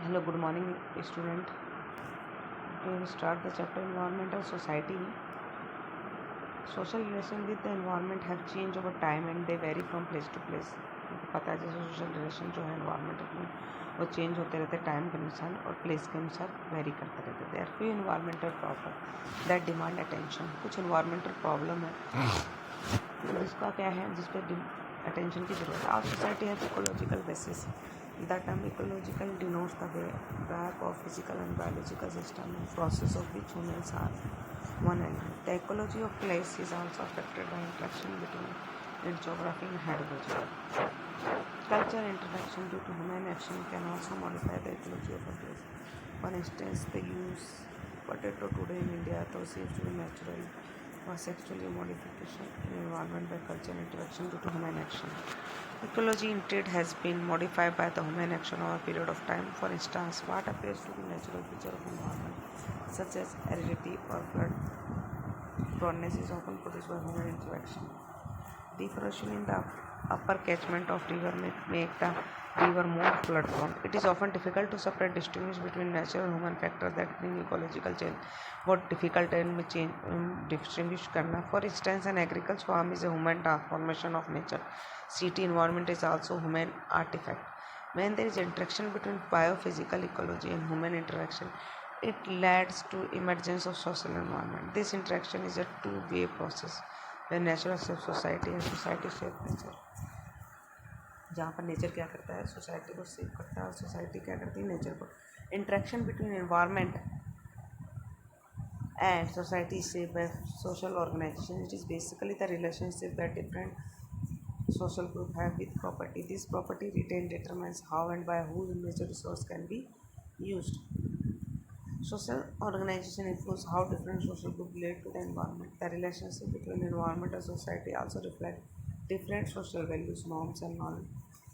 Hello, good morning, student. We will start the chapter Environment and Society. Social relations with the environment have changed over time and they vary from place to place. आपको पता है जैसे social relation जो है environment में वो change होते रहते हैं टाइम के अनुसार और प्लेस के अनुसार वेरी करते रहते हैं. There few environmental problem that demand attention. कुछ इन्वायरमेंटल प्रॉब्लम है जिसका क्या है जिस पर अटेंशन की जरूरत है. Our society have ecological basis. The term ecological denotes the web of physical and biological system and process of which humans are one element. The ecology of place is also affected by interaction between its geography and hydrology. Cultural interaction due to human action can also modify the ecology of a place. For instance, the use potato today in India though seems to be natural was actually a modification in environment by cultural interaction due to human action. Ecology indeed has been modified by the human action over a period of time. For instance, what appears to be natural feature of environment, such as aridity or flood proneness, is often produced by human interaction. Deforestation in the upper catchment of river may make the river more flood prone. It is often difficult to separate distinguish between natural and human factors that bring ecological change. बहुत difficult है इनमें change distinguish करना. For instance, an agricultural farm is a human transformation of nature. City environment is also human artifact. When there is interaction between biophysical ecology and human interaction, it leads to emergence of social environment. This interaction is a two-way process. When nature shapes society and society shapes nature. जहाँ पर nature क्या करता है society को shape करता है और society क्या करती है नेचर को. Interaction between environment and society is shaped by social organization. It is basically the relationship that different social groups have with property. This property retain determines how and by whose nature resource can be used. Social organization influence how different social groups relate to the environment. The relationship between environment and society also reflect different social values, norms, and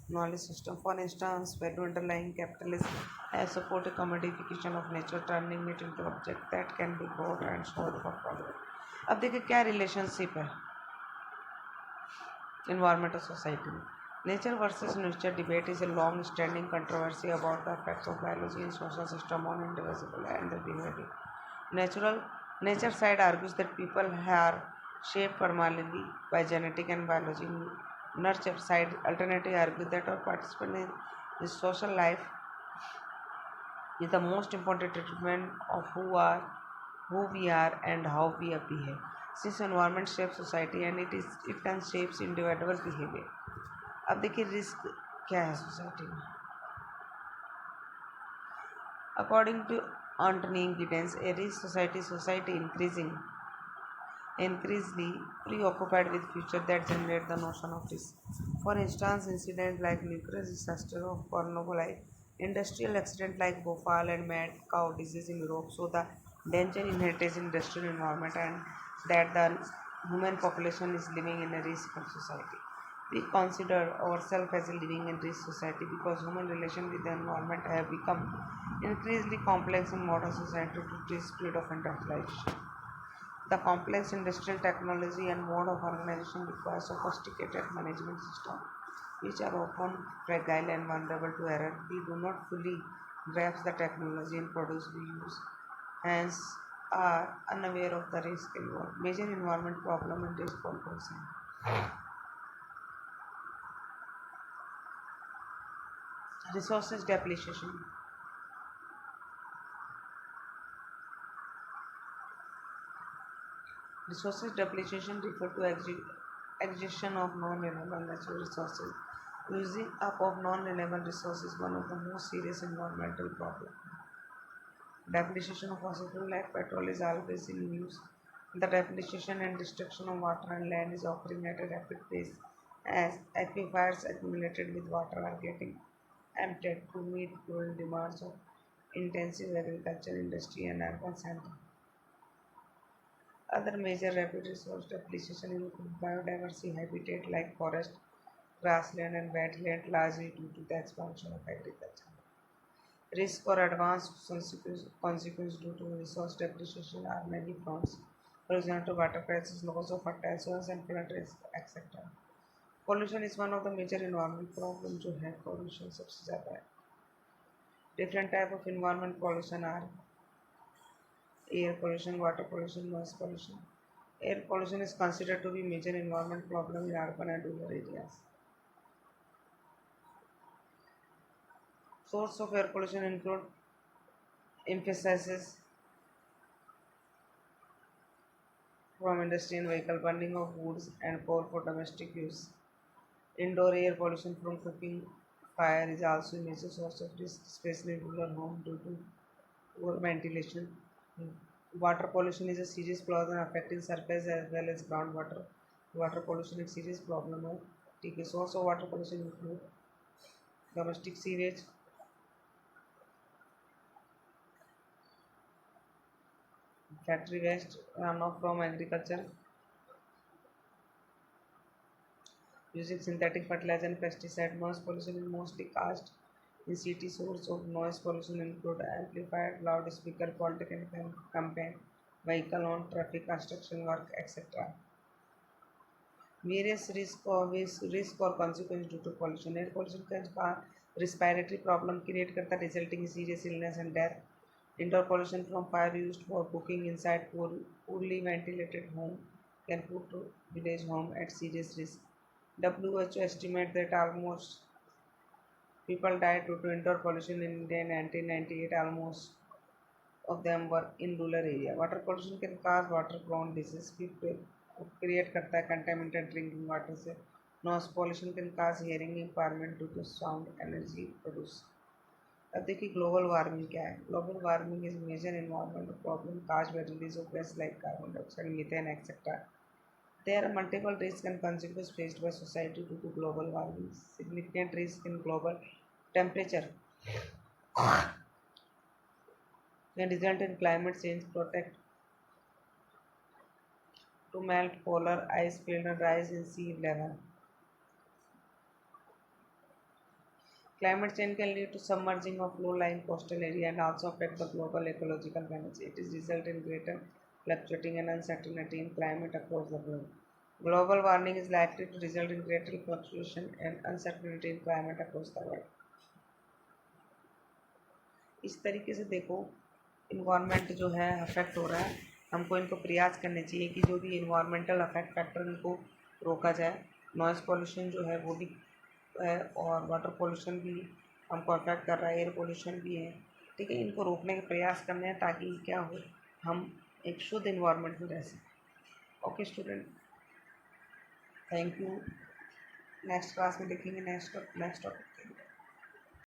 knowledge system. For instance, value underlying capitalism has supported commodification of nature, turning it into object that can be bought and sold for profit. अब देखिए क्या relationship है environment और society में. Nature versus nurture debate is a long-standing controversy about the effects of biology and social system on individual and their behavior. Nature side argues that people are shaped primarily by genetic and biology. Nurture side alternatively argues that our participation in this social life is the most important determinant of who we are and how we behave. Since environment shapes society and it can shapes individual behavior. अब देखिए risk क्या है society में. According to Anthony Giddens, a rich society increasingly preoccupied with future that generate the notion of risk. For instance, incidents like nuclear disaster of Chernobyl, industrial accident like Bhopal and mad cow disease in Europe show the danger inherent in industrial environment and that the human population is living in a risk-free society. We consider ourselves as a living in rich society because human relations with the environment have become increasingly complex in modern society due to the speed of industrialization. The complex industrial technology and mode of organization require sophisticated management systems, which are often fragile and vulnerable to error. We do not fully grasp the technology and produce we use, hence are unaware of the risk involved. Major environment problem and risk comparison. Resources depletion. Resources depletion refer to exhaustion of non-renewable natural resources. Using up of non-renewable resources is one of the most serious environmental problems. Depletion of fossil fuel like petrol is always in use. The depletion and destruction of water and land is occurring at a rapid pace as aquifers accumulated with water are getting emptied to meet growing demands of intensive agriculture industry and urban centers. Other major rapid resource depletion include biodiversity habitat like forest, grassland and wetland largely due to the expansion of agriculture. Risk or advanced consequences due to resource depletion are many fronts. For example, water crisis, loss of fertile soils and flood risk, etc. Pollution is one of the major environmental problems जो है pollution सबसे ज़्यादा है. Different type of environment pollution are air pollution, water pollution, noise pollution. Air pollution is considered to be major environment problem in urban and rural areas. Source of air pollution include emphasizes from industry and vehicle burning of woods and coal for domestic use. Indoor air pollution from cooking fire is also a major source of risk, especially in rural homes due to poor ventilation. Water pollution is a serious problem affecting surface as well as groundwater. Water pollution is a serious problem है. ठीक है. Source of water pollution include domestic sewage, factory waste, runoff from agriculture, using synthetic fertilizer and pesticide. Noise pollution is mostly caused in city. Source of noise pollution include amplified loudspeaker, political campaign, vehicle on traffic, construction work, etc. Various risk or consequence due to pollution. Air pollution का respiratory problem create करता है, resulting in serious illness and death. Indoor pollution from fire used for cooking inside poorly ventilated home can put village home at serious risk. WHO estimate that almost people died due to indoor pollution in India in 1998. Almost of them were in rural area. Water pollution can cause waterborne disease. People create करता है contaminated drinking water से. Noise pollution can cause hearing impairment due to sound energy produced. अब देखिए global warming क्या है. Global warming is major environmental problem cause by release of gas like carbon dioxide, methane etcetera. There are multiple risks and consequences faced by society due to global warming. Significant risk in global temperature can result in climate change, protect to melt polar ice field and rise in sea level. Climate change can lead to submerging of low-lying coastal area and also affect the global ecological balance. It is result in greater fluctuating and uncertainty in climate across the globe. Global warming is likely to result in greater fluctuation and uncertainty in climate across the world. इस तरीके से देखो environment जो है affect हो रहा है. हमको इनको प्रयास करने चाहिए कि जो भी इन्वायरमेंटल अफेक्ट फैक्टर इनको रोका जाए. नॉइज़ पॉल्यूशन जो है वो भी है और वाटर पोल्यूशन भी हमको अफेक्ट कर रहा है, एयर पोल्यूशन भी है. ठीक है, इनको रोकने के प्रयास करने हैं ताकि क्या हो, हम एक शुद्ध इन्वायरमेंट में रह सकें. Okay student, thank you. Next class में देखेंगे नेक्स्ट टॉपिक.